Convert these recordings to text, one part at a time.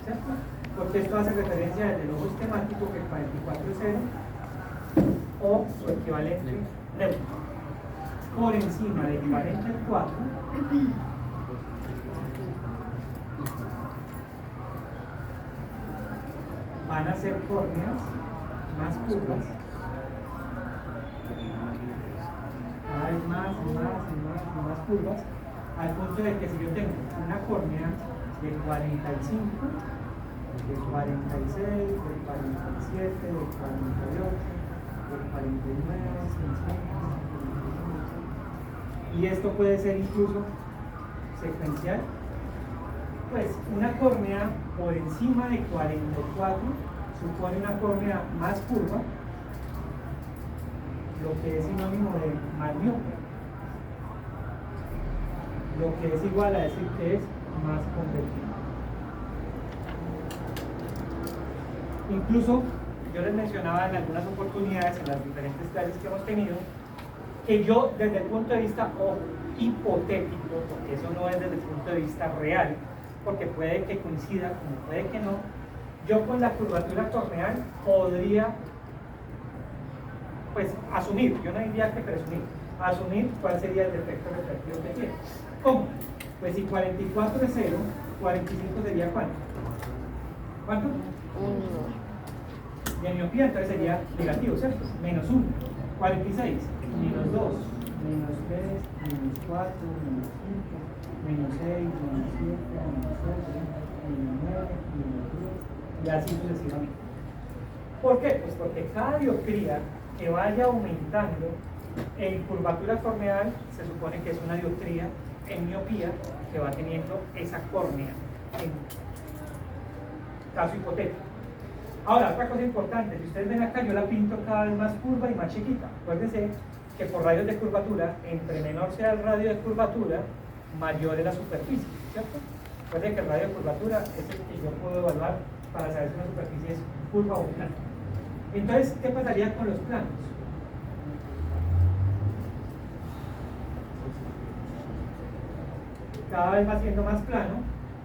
¿cierto? Porque esto hace referencia desde el ojo esquemático que el 44 es 0 o su equivalente neutro. Por encima de 44 van a ser córneas más curvas, cada vez más y más y más y más curvas, al punto de que si yo tengo una córnea de 45, de 46, de 47, de 48, de 49, 50, y esto puede ser incluso secuencial, pues una córnea por encima de 44 supone una córnea más curva, lo que es sinónimo de más miope, lo que es igual a decir que es más convertido. Incluso yo les mencionaba en algunas oportunidades en las diferentes clases que hemos tenido que yo desde el punto de vista hipotético, porque eso no es desde el punto de vista real, porque puede que coincida como puede que no, yo con la curvatura corneal podría pues asumir, yo no diría que presumir, asumir cuál sería el defecto refractivo que tiene. ¿Cómo? Pues si 44 es 0, 45 sería ¿cuánto? ¿Cuánto? 1. Y en miopía entonces sería negativo, ¿cierto? Menos 1. 46, menos 2, menos 3, menos 4, menos 5, menos 6, menos 7, menos 8, menos 9, menos 10, y así sucesivamente. ¿Por qué? Pues porque cada dioptría que vaya aumentando en curvatura corneal se supone que es una dioptría en miopía que va teniendo esa córnea en caso hipotético. Ahora, otra cosa importante, si ustedes ven acá, yo la pinto cada vez más curva y más chiquita. Acuérdense que por radios de curvatura, entre menor sea el radio de curvatura, mayor es la superficie, ¿cierto? Recuerden que el radio de curvatura es el que yo puedo evaluar para saber si una superficie es curva o plana. Entonces, ¿qué pasaría con los planos? Cada vez va siendo más plano.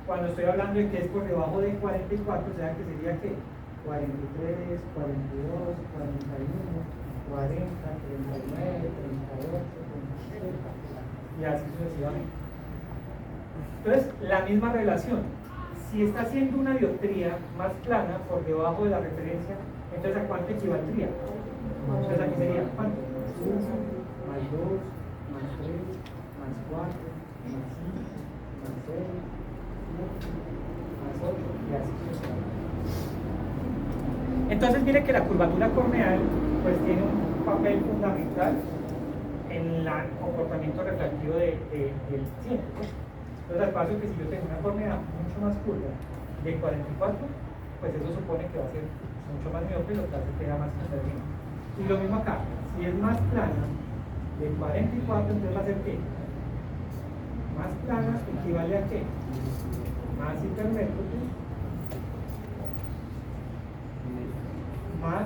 Cuando estoy hablando de que es por debajo de 44, o sea que sería que 43, 42, 41, 40, 39, 38, 37, y así sucesivamente. Entonces, la misma relación. Si está haciendo una dioptría más plana por debajo de la referencia, entonces ¿a cuánto equivaldría? Entonces aquí sería ¿cuánto? Más 1, más 2, más 3, más 4, más 5, más 6, más 8, y así sucesivamente. Entonces mire que la curvatura corneal pues tiene un papel fundamental en el comportamiento refractivo del cielo. Entonces al paso que si yo tengo una córnea mucho más curva de 44, pues eso supone que va a ser mucho más miope, lo que hace que sea más convergente. Y lo mismo acá, si es más plana de 44, entonces va a ser ¿qué? Más plana equivale a ¿qué? Más hipermétrope, más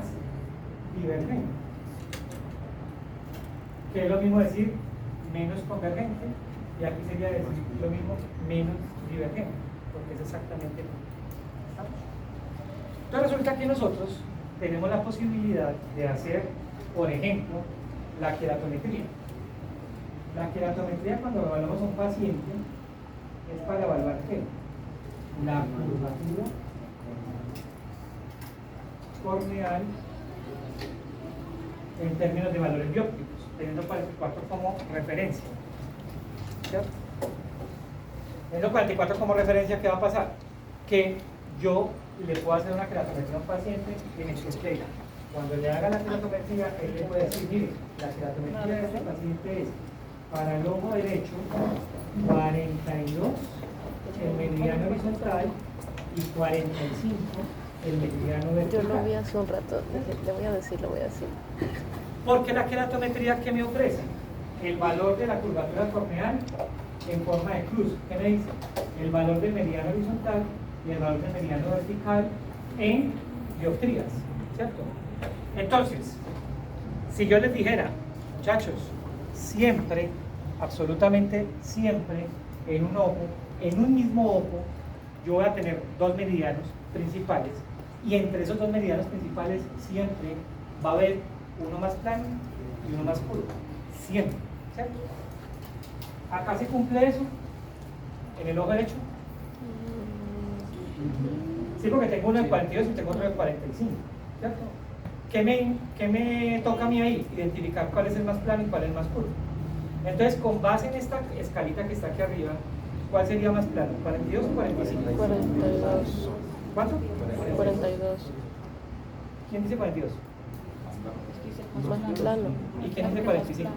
divergente, que es lo mismo decir menos convergente, y aquí sería decir lo mismo menos divergente, porque es exactamente lo mismo. Entonces resulta que nosotros tenemos la posibilidad de hacer, por ejemplo, la queratometría. La queratometría, cuando evaluamos a un paciente, es para evaluar ¿qué? La curvatura corneal en términos de valores biópticos, teniendo 44 como referencia. ¿Cierto? Teniendo 44 como referencia, ¿qué va a pasar? Que yo le puedo hacer una queratometría a un paciente en el que esté. Cuando le haga la queratometría, él le puede decir, mire, la queratometría de este paciente es para el ojo derecho 42 el meridiano horizontal y 45 el meridiano vertical. Yo lo vi hace un rato, le voy a decir. Porque la queratometría, ¿qué me ofrece? El valor de la curvatura corneal en forma de cruz. ¿Qué me dice? El valor del meridiano horizontal y el valor del meridiano vertical en dioptrías, ¿cierto? Entonces, si yo les dijera, muchachos, siempre, absolutamente siempre, en un ojo, en un mismo ojo, yo voy a tener dos meridianos principales y entre esos dos meridianos principales siempre va a haber uno más plano y uno más curvo, siempre, ¿cierto? Acá se cumple eso en el ojo derecho. Sí, porque tengo uno de 42 y tengo otro de 45, ¿cierto? ¿Qué me toca a mí ahí? Identificar cuál es el más plano y cuál es el más curvo. Entonces, con base en esta escalita que está aquí arriba, ¿cuál sería más plano? ¿42 o 45? 42. ¿Cuánto? 42. ¿Quién dice 42? Más plano. ¿Y quién dice 45?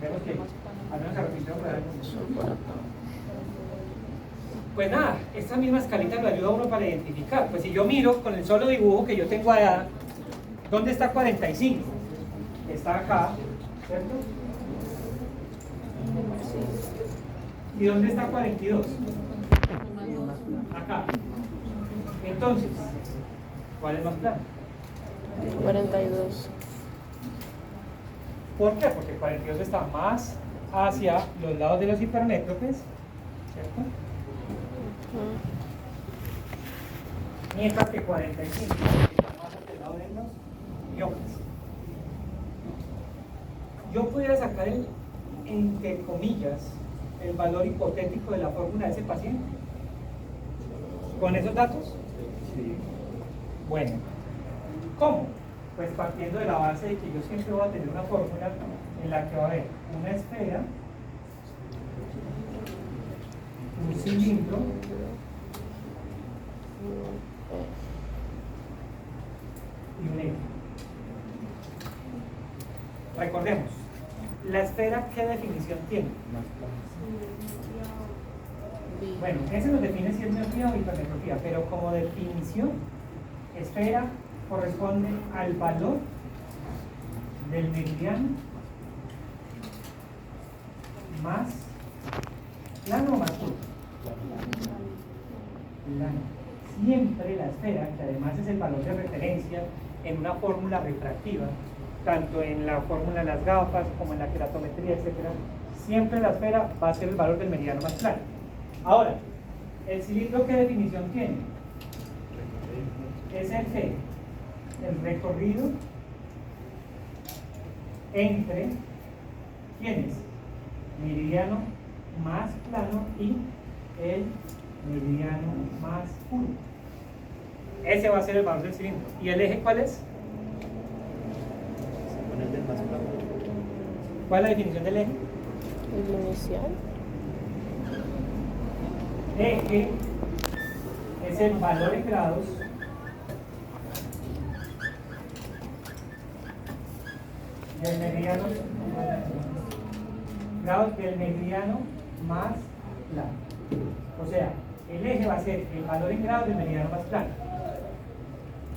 Vemos que al menos se repitió por ahí. Pues nada, esta misma escalita lo ayuda a uno para identificar. Pues si yo miro con el solo dibujo que yo tengo allá, ¿dónde está 45? Está acá, ¿cierto? ¿Y dónde está 42? Acá. Entonces, ¿cuál es más plano? 42. ¿Por qué? Porque 42 está más hacia los lados de los hipermétropes, ¿cierto? Mientras que 45 está más hacia el lado de los miopas. Yo pudiera sacar entre comillas, el valor hipotético de la fórmula de ese paciente. ¿Con esos datos? Sí. Bueno, ¿cómo? Pues partiendo de la base de que yo siempre voy a tener una fórmula en la que va a haber una esfera, un cilindro y un eje. Recordemos, ¿la esfera qué definición tiene? Bueno, ese nos define si es miopía o hipermetropía, pero como definición, esfera corresponde al valor del meridiano más plano o más curvo. Plano. Siempre la esfera, que además es el valor de referencia en una fórmula refractiva, tanto en la fórmula de las gafas como en la queratometría, etc., siempre la esfera va a ser el valor del meridiano más plano. Ahora, ¿el cilindro qué definición tiene? Es el recorrido entre, ¿quiénes? Meridiano más plano y el meridiano más curvo. Ese va a ser el valor del cilindro. ¿Y el eje cuál es? ¿Cuál es la definición del eje? El inicial. Eje es el valor en grados del meridiano, grados del meridiano más plano. O sea, el eje va a ser el valor en grados del meridiano más plano.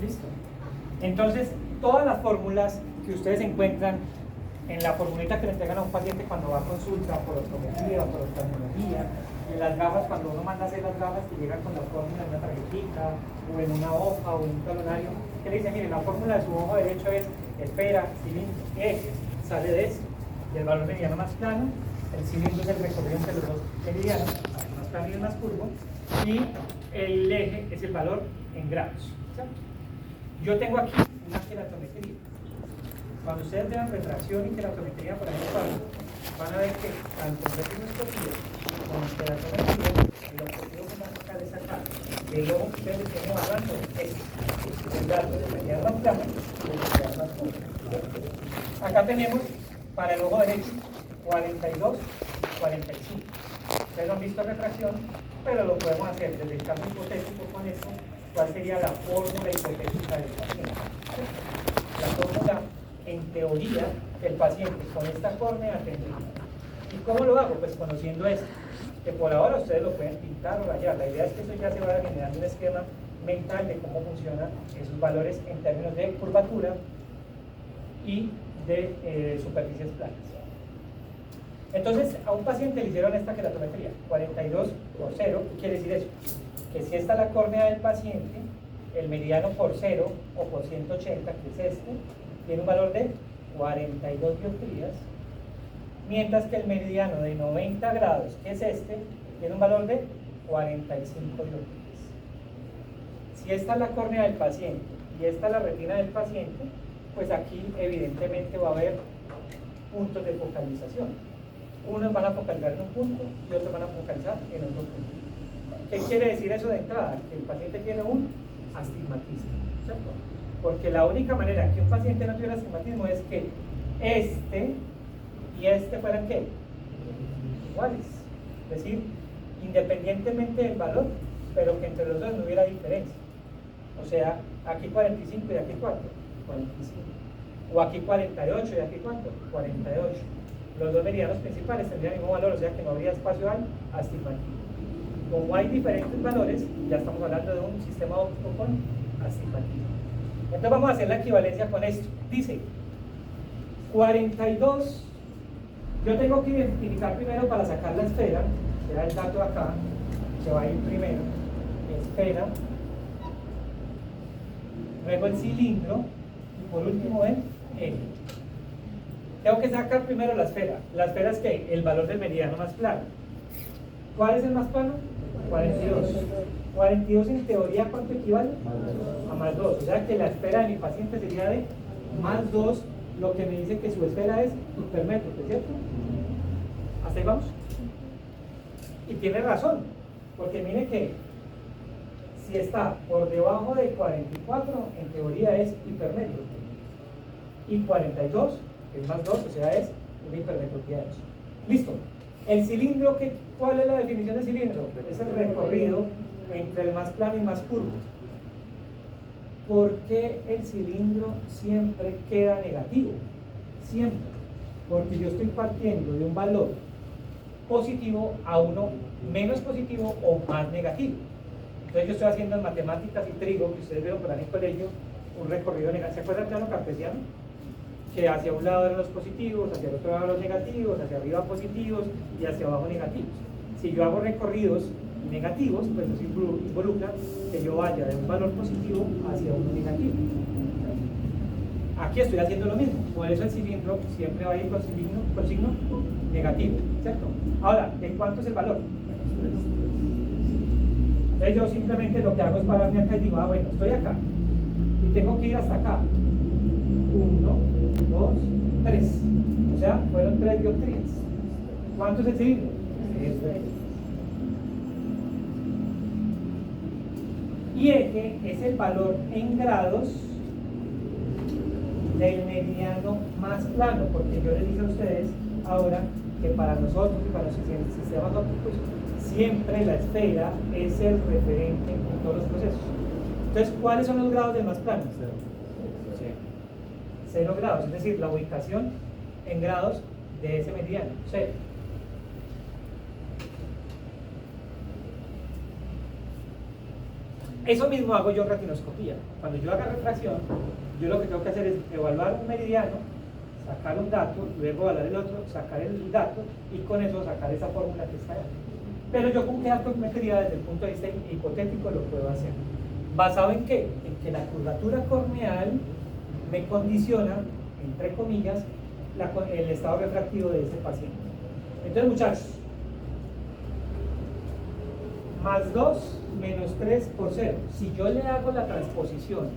¿Listo? Entonces, todas las fórmulas que ustedes encuentran en la formulita que le entregan a un paciente cuando va a consulta por optometría o por oftalmología, en las gafas, cuando uno manda a hacer las gafas, que llega con la fórmula en una tarjetita o en una hoja o en un talonario, que le dice, mire, la fórmula de su ojo derecho es esfera, cilindro, eje, sale de eso, y el valor meridiano más plano, el cilindro es el recorrido entre los dos meridianos, el más plano y el más curvo, y el eje es el valor en grados. ¿Sí? Yo tengo aquí una queratometría. Cuando ustedes vean retracción y queratometría por ahí van a ver que tanto en retinoscopía como en queratometría, el objetivo fundamental es sacar el ojo que ustedes tienen evaluando es el dato de meridiano más plano y el meridiano más curvo. Acá tenemos para el ojo derecho 42, 45. Ustedes no han visto refracción, pero lo podemos hacer desde el caso hipotético con esto. ¿Cuál sería la fórmula hipotética del paciente? La fórmula, en teoría, el paciente con esta córnea tendría. ¿Y cómo lo hago? Pues conociendo esto, que por ahora ustedes lo pueden pintar o rayar. La idea es que eso ya se vaya generando un esquema mental de cómo funcionan esos valores en términos de curvatura y de superficies planas. Entonces, a un paciente le hicieron esta queratometría, 42 por 0. ¿Qué quiere decir eso? Que si esta es la córnea del paciente, el meridiano por 0 o por 180, que es este, tiene un valor de 42 dioptrías, mientras que el meridiano de 90 grados, que es este, tiene un valor de 45 dióptries. Si esta es la córnea del paciente y esta es la retina del paciente, pues aquí evidentemente va a haber puntos de focalización. Unos van a focalizar en un punto y otros van a focalizar en otro punto. ¿Qué quiere decir eso de entrada? Que el paciente tiene un astigmatismo, ¿cierto? Porque la única manera que un paciente no tuviera astigmatismo es que este y este fueran ¿qué? Iguales. Es decir, independientemente del valor, pero que entre los dos no hubiera diferencia. O sea, aquí 45 y aquí 4, 45. O aquí 48 y aquí ¿cuánto? 48. Los dos meridianos principales tendrían el mismo valor, o sea que no habría espacio al astigmatismo. Como hay diferentes valores, ya estamos hablando de un sistema óptico con astigmatismo. Entonces vamos a hacer la equivalencia con esto. Dice 42. Yo tengo que identificar primero para sacar la esfera, será el dato acá, se va a ir primero, esfera, luego el cilindro y por último el eje. Tengo que sacar primero la esfera. ¿La esfera es qué? El valor del meridiano más plano. ¿Cuál es el más plano? 42. 42 en teoría, ¿cuánto equivale? A más 2. O sea que la esfera de mi paciente sería de más 2, lo que me dice que su esfera es hipermétrica, ¿cierto? ¿Hasta ahí vamos? Y tiene razón, porque mire que si está por debajo de 44, en teoría es hipermétrico. Y 42 es más 2, o sea es una hipermetropía de 2. Listo. El cilindro, ¿cuál es la definición de cilindro? Es el recorrido entre el más plano y más curvo. ¿Por qué el cilindro siempre queda negativo? Siempre. Porque yo estoy partiendo de un valor positivo a uno menos positivo o más negativo. Entonces yo estoy haciendo en matemáticas y trigo, que ustedes vieron por ahí en el colegio, un recorrido negativo. ¿Se acuerdan del plano cartesiano? Que hacia un lado eran los positivos, hacia el otro lado los negativos, hacia arriba positivos y hacia abajo negativos. Si yo hago recorridos negativos, pues eso involucra que yo vaya de un valor positivo hacia uno negativo. Aquí estoy haciendo lo mismo, por eso el cilindro siempre va a ir con signo negativo, ¿cierto? Ahora, ¿de cuánto es el valor? Entonces yo simplemente lo que hago es pararme acá y digo, bueno, estoy acá y tengo que ir hasta acá. 1, 2, 3. O sea, fueron 3 dioptrías. ¿Cuánto es el cilindro? 3. Y eje es el valor en grados del meridiano más plano, porque yo les dije a ustedes ahora que para nosotros y para los sistemas ópticos siempre la esfera es el referente en todos los procesos. Entonces, ¿cuáles son los grados del más plano? 0 grados, es decir, la ubicación en grados de ese meridiano, 0. Eso mismo hago yo en retinoscopía. Cuando yo haga refracción, yo lo que tengo que hacer es evaluar un meridiano, sacar un dato, luego evaluar el otro, sacar el dato y con eso sacar esa fórmula que está ahí. Pero yo con qué altometría desde el punto de vista hipotético lo puedo hacer. ¿Basado en qué? En que la curvatura corneal me condiciona, entre comillas, el estado refractivo de ese paciente. Entonces, muchachos, más 2 menos 3 por 0. Si yo le hago la transposición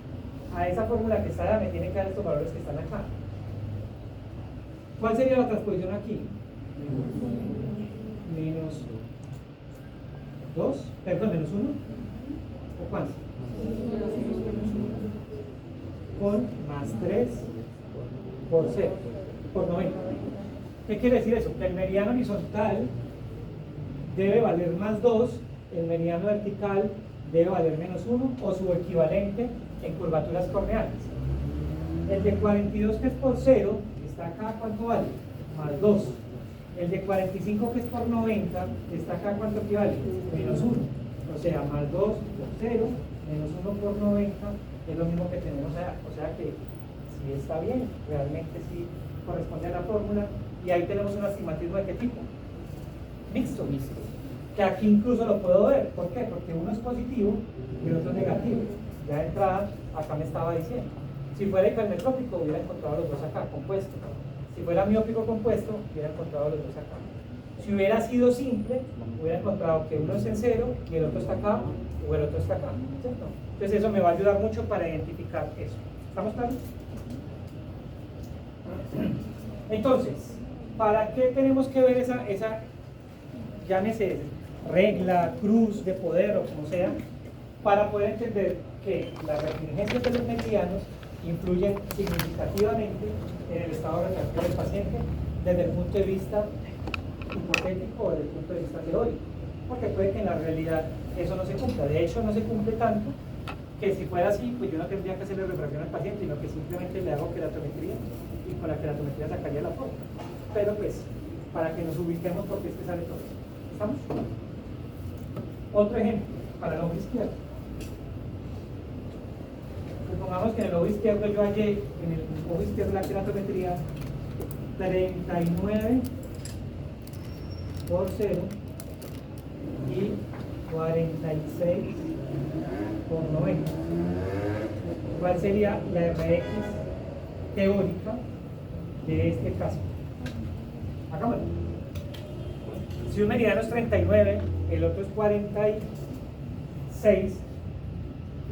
a esa fórmula que está allá, me tiene que dar estos valores que están acá. ¿Cuál sería la transposición aquí? Menos 2, perdón, menos 1. ¿O cuánto? Con más 3 por 0, por 90. ¿Qué quiere decir eso? Que el meridiano horizontal debe valer más 2, el meridiano vertical debe valer menos 1 o su equivalente en curvaturas corneales. El de 42 que es por 0 está acá, ¿cuánto vale? Más 2. El de 45 que es por 90 está acá, ¿cuánto equivale? Menos 1. O sea, más 2 por 0, menos 1 por 90 es lo mismo que tenemos allá. O sea que sí está bien, realmente sí corresponde a la fórmula. Y ahí tenemos un astigmatismo de qué tipo? Mixto. Que aquí incluso lo puedo ver. ¿Por qué? Porque uno es positivo y el otro es negativo. Ya de entrada, acá me estaba diciendo. Si fuera hipermetrópico, hubiera encontrado los dos acá, compuestos. Si fuera miópico compuesto, hubiera encontrado los dos acá. Si hubiera sido simple, hubiera encontrado que uno es en 0 y el otro está acá, o el otro está acá, ¿cierto? Entonces eso me va a ayudar mucho para identificar eso. ¿Estamos claros? Entonces, ¿para qué tenemos que ver esa llámese regla, cruz de poder o como sea, para poder entender que las restringencias de los meridianos influyen significativamente en el estado refractario del paciente desde el punto de vista hipotético o desde el punto de vista teórico? Porque puede que en la realidad eso no se cumpla. De hecho, no se cumple tanto que si fuera así, pues yo no tendría que hacerle refracción al paciente, sino que simplemente le hago queratometría y con la queratometría sacaría la foto. Pero pues, para que nos ubiquemos porque es que sale todo. ¿Estamos? Otro ejemplo, para el ojo izquierdo. Supongamos que en el ojo izquierdo yo hallé, en el ojo izquierdo la queratometría 39 por 0 y 46 por 90. ¿Cuál sería la RX teórica de este caso? Hagámoslo. Si un meridiano es 39, el otro es 46,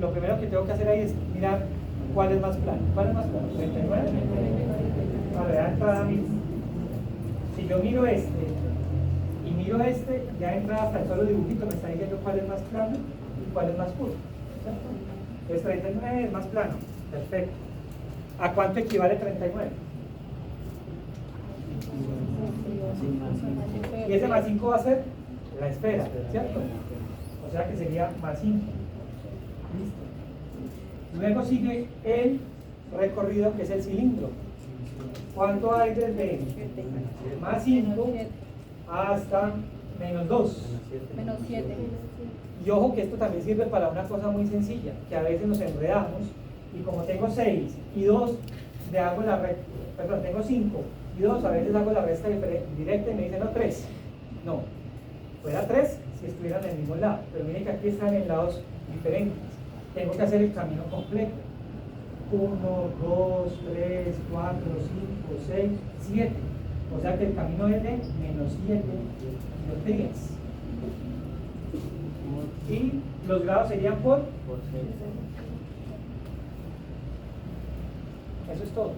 lo primero que tengo que hacer ahí es mirar cuál es más plano. ¿Cuál es más plano? 39. A ver, entrada misma. Si yo miro este y miro este, ya entrada hasta el solo dibujito me está diciendo cuál es más plano y cuál es más curvo. Entonces 39 es más plano. Perfecto. ¿A cuánto equivale 39? Y ese más 5 va a ser la esfera, ¿cierto? O sea que sería más 5. Listo. Luego sigue el recorrido que es el cilindro. ¿Cuánto hay desde más 5 hasta menos 2? Menos 7. Y ojo que esto también sirve para una cosa muy sencilla, que a veces nos enredamos y como tengo 6 y 2, le hago la perdón, tengo 5 y 2, a veces hago la resta directa y me dicen no 3. No, fuera 3 si estuvieran en el mismo lado, pero miren que aquí están en lados diferentes. Tengo que hacer el camino completo. 1, 2, 3, 4, 5, 6, 7. O sea que el camino es de menos 7 dioptrías. Y los grados serían por 6. Eso es todo.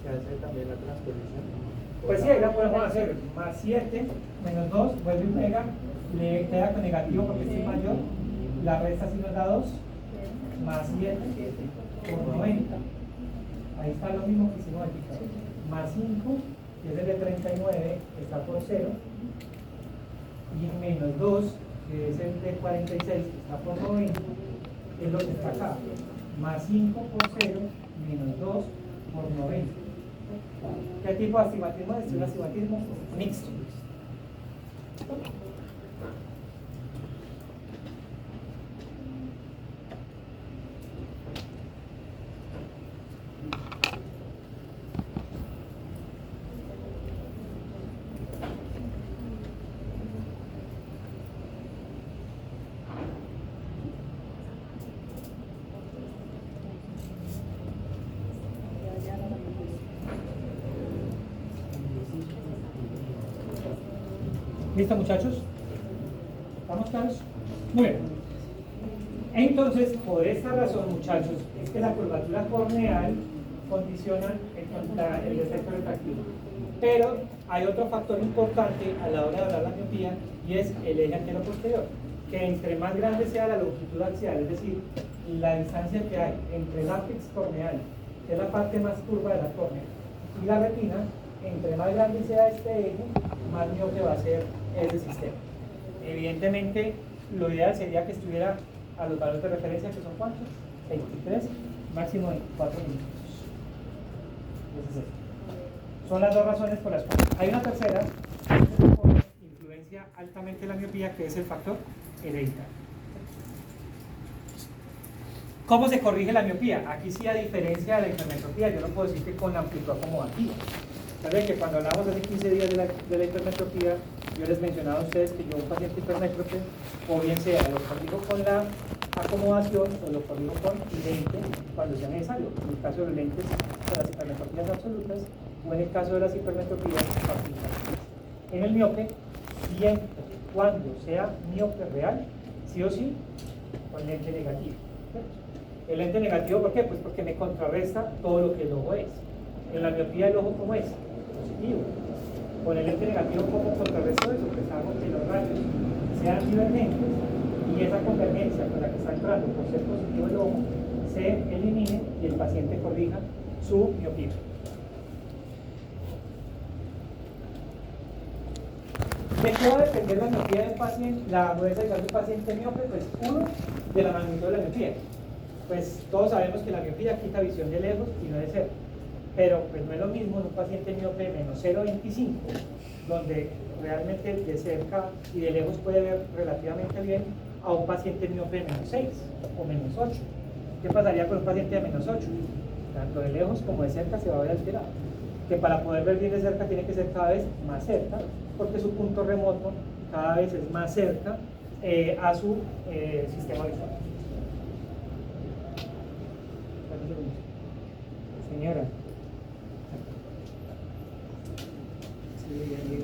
¿Se hace también la transposición? Pues sí, ahí la podemos hacer. Más 7 menos 2, vuelve y pega. Le queda con negativo porque este es mayor. La resta sí nos da 2. Más 7 por 90. Ahí está lo mismo que hicimos aquí. Más 5, que es el de 39, está por 0. Y menos 2, que es el de 46, que está por 90, es lo que está acá. Más 5 por 0, menos 2 por 90. ¿Qué tipo de astigmatismo es? Es un astigmatismo mixto. ¿Listo, muchachos? ¿Estamos claros? Muy bien. Entonces, por esta razón, muchachos, es que la curvatura corneal condiciona el defecto refractivo. Pero hay otro factor importante a la hora de hablar de la miopía y es el eje anteroposterior. Que entre más grande sea la longitud axial, es decir, la distancia que hay entre el ápex corneal, que es la parte más curva de la córnea, y la retina, entre más grande sea este eje, más miope va a ser ese sistema. Evidentemente, lo ideal sería que estuviera a los valores de referencia, que son ¿cuántos? 23, máximo 24 minutos. Ese es eso. Son las dos razones por las cuales. Hay una tercera, que influencia altamente la miopía, que es el factor hereditario. ¿Cómo se corrige la miopía? Aquí sí, a diferencia de la hipermetropía, yo no puedo decir que con la amplitud acomodativa. Saben que cuando hablamos hace 15 días de la hipermetropía, yo les mencionaba a ustedes que yo un paciente hipermétrope, o bien sea lo corrijo con la acomodación o lo corrijo con lente cuando sea necesario. En el caso de los lentes con las hipermetropías absolutas o en el caso de las hipermetropías parciales. En el miope, siempre, cuando sea miope real, sí o sí, con lente negativo. ¿Cierto? El lente negativo, ¿por qué? Pues porque me contrarresta todo lo que el ojo es. En la miopía el ojo, ¿cómo es? Positivo. Con el lente negativo, ¿cómo contrarresto eso? Pues hago que los rayos sean divergentes y esa convergencia con la que está entrando por ser positivo el ojo se elimine y el paciente corrija su miopía. ¿De qué va a depender la miopía del paciente, la agudeza visual del paciente miope? Pues uno, de la magnitud de la miopía. Pues todos sabemos que la miopía quita visión de lejos y no de cerca. Pero pues no es lo mismo en un paciente miope menos 0,25, donde realmente de cerca y de lejos puede ver relativamente bien, a un paciente miope de menos 6 o menos 8. ¿Qué pasaría con un paciente de menos 8? Tanto de lejos como de cerca se va a ver alterado. Que para poder ver bien de cerca tiene que ser cada vez más cerca, porque su punto remoto cada vez es más cerca a su sistema visual. Señora. Sí, bien, bien.